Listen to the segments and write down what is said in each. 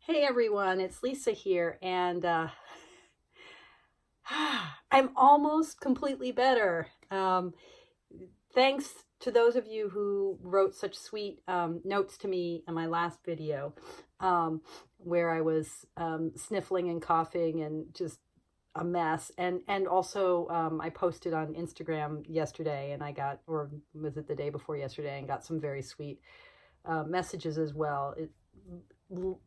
Hey everyone, it's Lisa here, and I'm almost completely better. Thanks to those of you who wrote such sweet notes to me in my last video, where I was sniffling and coughing and just a mess. And also I posted on Instagram yesterday, and I got, or was it the day before yesterday, and got some very sweet messages as well.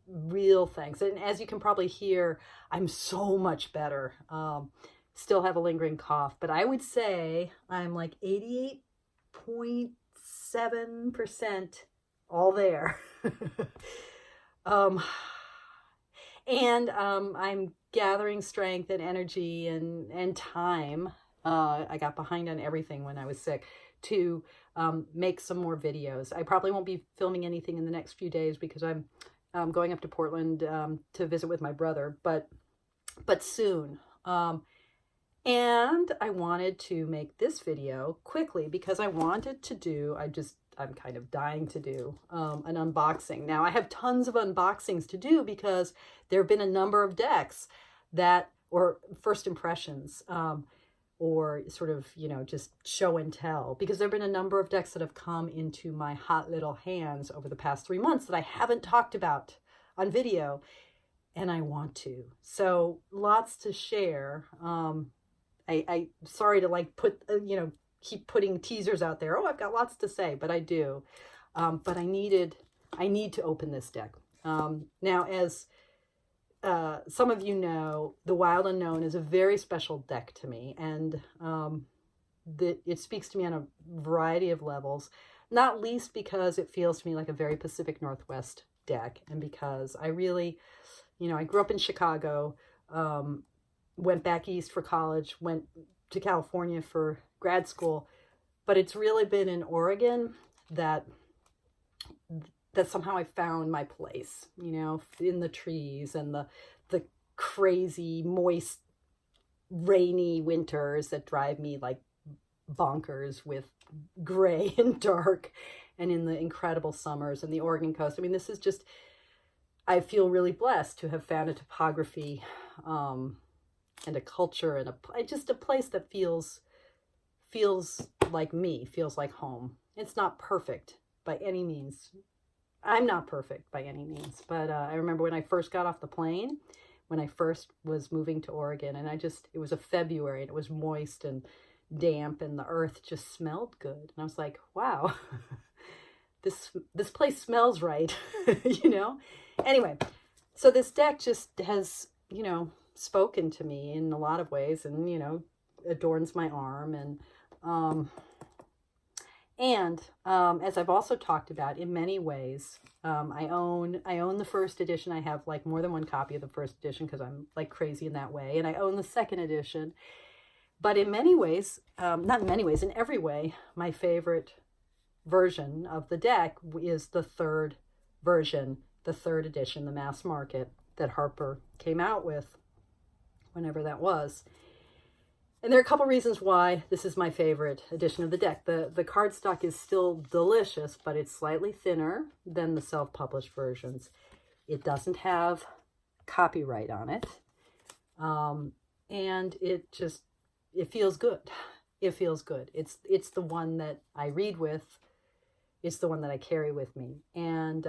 Real thanks. And as you can probably hear, I'm so much better. Still have a lingering cough, but I would say I'm like 88.7% all there. I'm gathering strength and energy and time. I got behind on everything when I was sick to make some more videos. I probably won't be filming anything in the next few days because I'm going up to Portland to visit with my brother, but soon. And I wanted to make this video quickly because I wanted to do, I'm kind of dying to do an unboxing. Now I have tons of unboxings to do because there have been a number of decks that, or first impressions, or sort of, just show and tell, because there have been a number of decks that have come into my hot little hands over the past 3 months that I haven't talked about on video, and I want to. So lots to share. I sorry to like put, keep putting teasers out there. Oh, I've got lots to say, but I do. But I need to open this deck. Now, as some of you know, the Wild Unknown is a very special deck to me, and it speaks to me on a variety of levels, not least because it feels to me like a very Pacific Northwest deck, and because I really, I grew up in Chicago, went back east for college, went to California for grad school, but it's really been in Oregon that somehow I found my place, in the trees and the crazy, moist, rainy winters that drive me like bonkers with gray and dark, and in the incredible summers and the Oregon coast. I mean, this is just, I feel really blessed to have found a topography and a culture and just a place that feels like me, feels like home. It's not perfect by any means. I'm not perfect by any means, but I remember when I first got off the plane, when I first was moving to Oregon, and it was a February, and it was moist and damp, and the earth just smelled good. And I was like, wow, this place smells right, Anyway, so this deck just has, spoken to me in a lot of ways, and, adorns my arm, and as I've also talked about, in many ways, I own the first edition. I have like more than one copy of the first edition because I'm like crazy in that way. And I own the second edition. But in many ways, not in many ways, in every way, my favorite version of the deck is the third version, the third edition, the mass market that Harper came out with, whenever that was. And there are a couple reasons why this is my favorite edition of the deck. The cardstock is still delicious, but it's slightly thinner than the self-published versions. It doesn't have copyright on it. And it feels good. It feels good. It's the one that I read with. It's the one that I carry with me. And,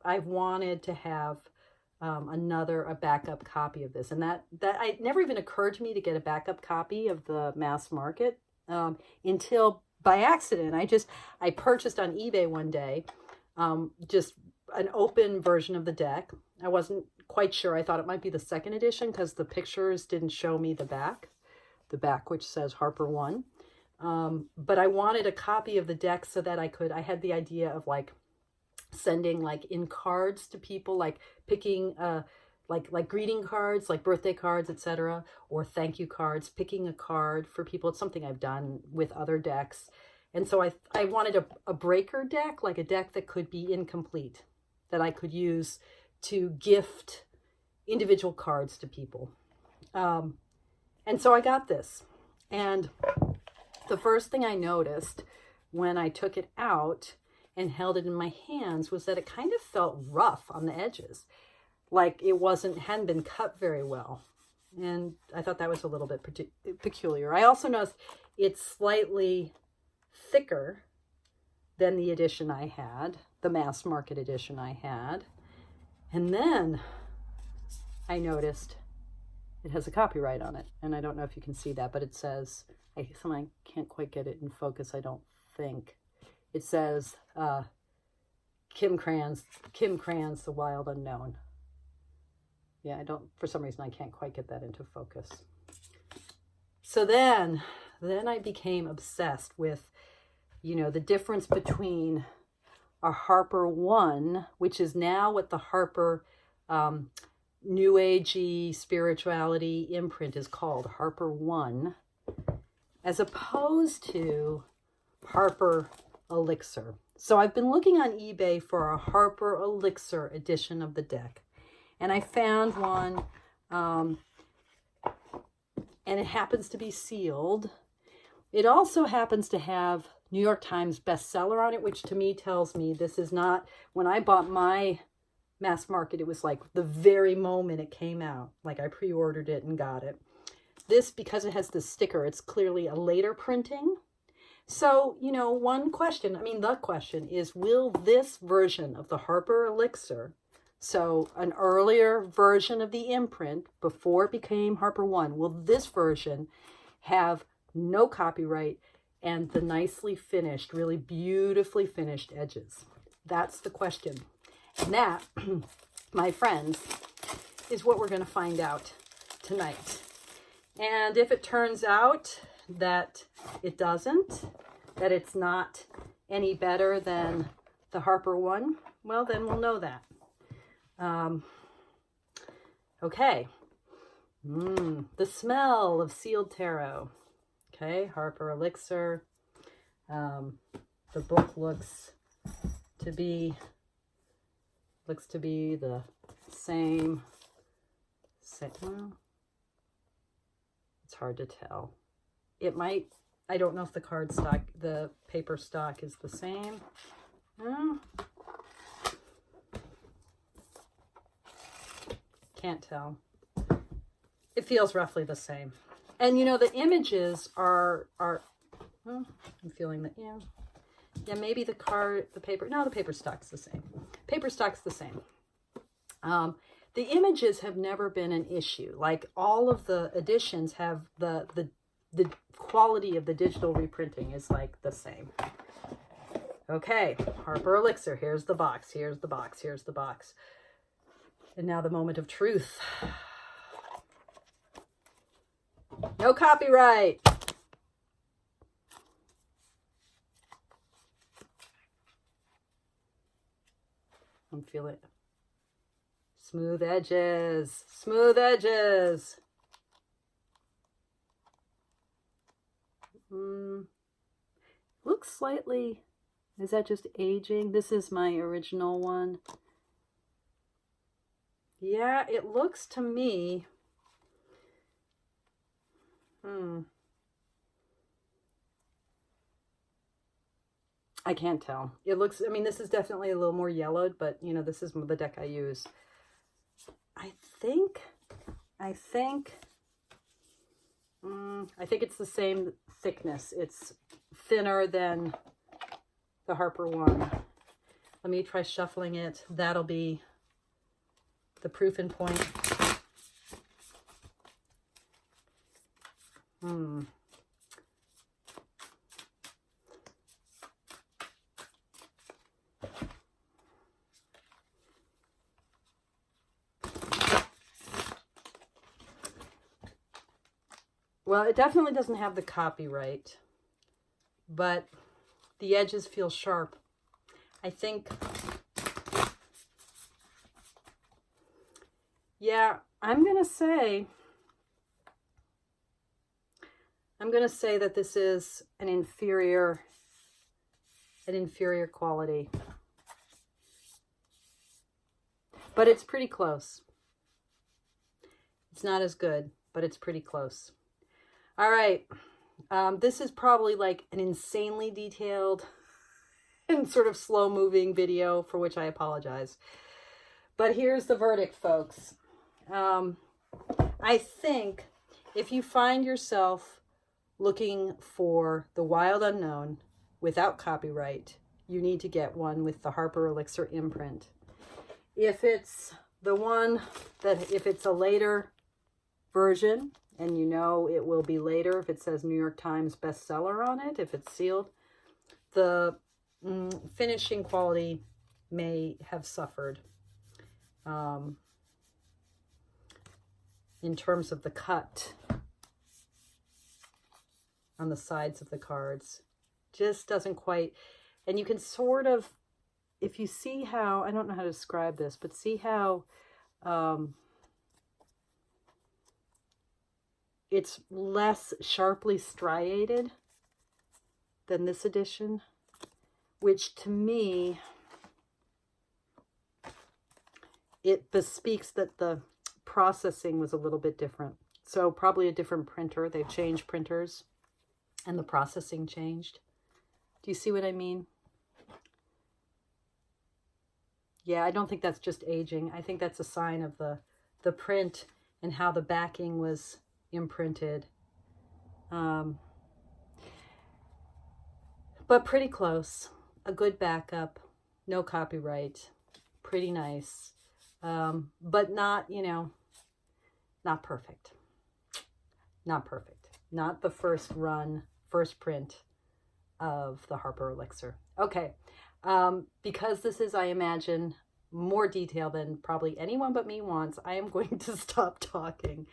I've wanted to have a backup copy of this, and that I never even occurred to me to get a backup copy of the mass market until by accident. I purchased on eBay one day just an open version of the deck. I wasn't quite sure. I thought it might be the second edition because the pictures didn't show me the back which says HarperOne. But I wanted a copy of the deck so that I had the idea of like sending like in cards to people, like picking like greeting cards, like birthday cards, etc., or thank you cards, picking a card for people. It's something I've done with other decks. And so I wanted a breaker deck, like a deck that could be incomplete, that I could use to gift individual cards to people. And so I got this, and the first thing I noticed when I took it out, and held it in my hands was that it kind of felt rough on the edges, like it hadn't been cut very well. And I thought that was a little bit peculiar. I also noticed it's slightly thicker than the edition I had, the mass market edition I had. And then I noticed it has a copyright on it. And I don't know if you can see that, but it says, I can't quite get it in focus, I don't think. It says Kim Kranz, The Wild Unknown. Yeah, for some reason I can't quite get that into focus. So then I became obsessed with, the difference between a HarperOne, which is now what the Harper New Agey spirituality imprint is called, HarperOne, as opposed to HarperElixir. So I've been looking on eBay for a HarperElixir edition of the deck. And I found one, and it happens to be sealed. It also happens to have New York Times bestseller on it, which to me tells me this is not, when I bought my mass market, it was like the very moment it came out. Like I pre-ordered it and got it. This, because it has the sticker, it's clearly a later printing. So, the question is, will this version of the HarperElixir, so an earlier version of the imprint before it became HarperOne, will this version have no copyright and the nicely finished, really beautifully finished edges? That's the question. And that, my friends, is what we're going to find out tonight. And if it turns out that it doesn't, that it's not any better than the HarperOne, well, then we'll know that. Okay. The smell of sealed tarot. Okay, HarperElixir. The book looks to be the same. Well, it's hard to tell. It might, I don't know if the paper stock is the same. Can't tell. It feels roughly the same. And the images are I'm feeling that, maybe the paper stock's the same. Paper stock's the same. The images have never been an issue. Like all of the editions have the quality of the digital reprinting is like the same. Okay, HarperElixir, here's the box, here's the box, here's the box. And now the moment of truth. No copyright. I'm feeling smooth edges, smooth edges. Looks slightly, is that just aging? This is my original one. Yeah, it looks to me, I can't tell. It looks, this is definitely a little more yellowed, but this is the deck I use. I think it's the same thickness. It's thinner than the HarperOne. Let me try shuffling it. That'll be the proof and point. Well, it definitely doesn't have the copyright, but the edges feel sharp. I think, yeah, I'm going to say that this is an inferior quality. But it's pretty close. It's not as good, but it's pretty close. All right. This is probably like an insanely detailed and sort of slow-moving video, for which I apologize. But here's the verdict, folks. I think if you find yourself looking for the wild unknown without copyright, you need to get one with the HarperElixir imprint. If it's the one that, if it's a later version, and you know it will be later if it says New York Times bestseller on it, if it's sealed, the finishing quality may have suffered in terms of the cut on the sides of the cards. Just doesn't quite, and you can sort of, if you see how, I don't know how to describe this, but see how it's less sharply striated than this edition, which to me, it bespeaks that the processing was a little bit different. So probably a different printer. They've changed printers and the processing changed. Do you see what I mean? Yeah, I don't think that's just aging. I think that's a sign of the print and how the backing was imprinted. But pretty close. A good backup, no copyright, pretty nice. But not, you know, not perfect. Not perfect. Not the first run, first print of the HarperElixir. Okay. Because this is, I imagine, more detail than probably anyone but me wants, I am going to stop talking.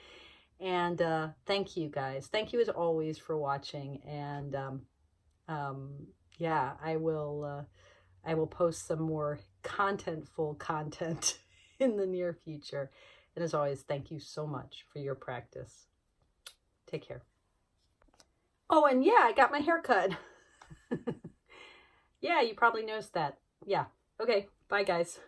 And thank you guys. Thank you as always for watching. And yeah, I will post some more contentful content in the near future. And as always, thank you so much for your practice. Take care. Oh, and yeah, I got my hair cut. Yeah, you probably noticed that. Yeah. Okay. Bye, guys.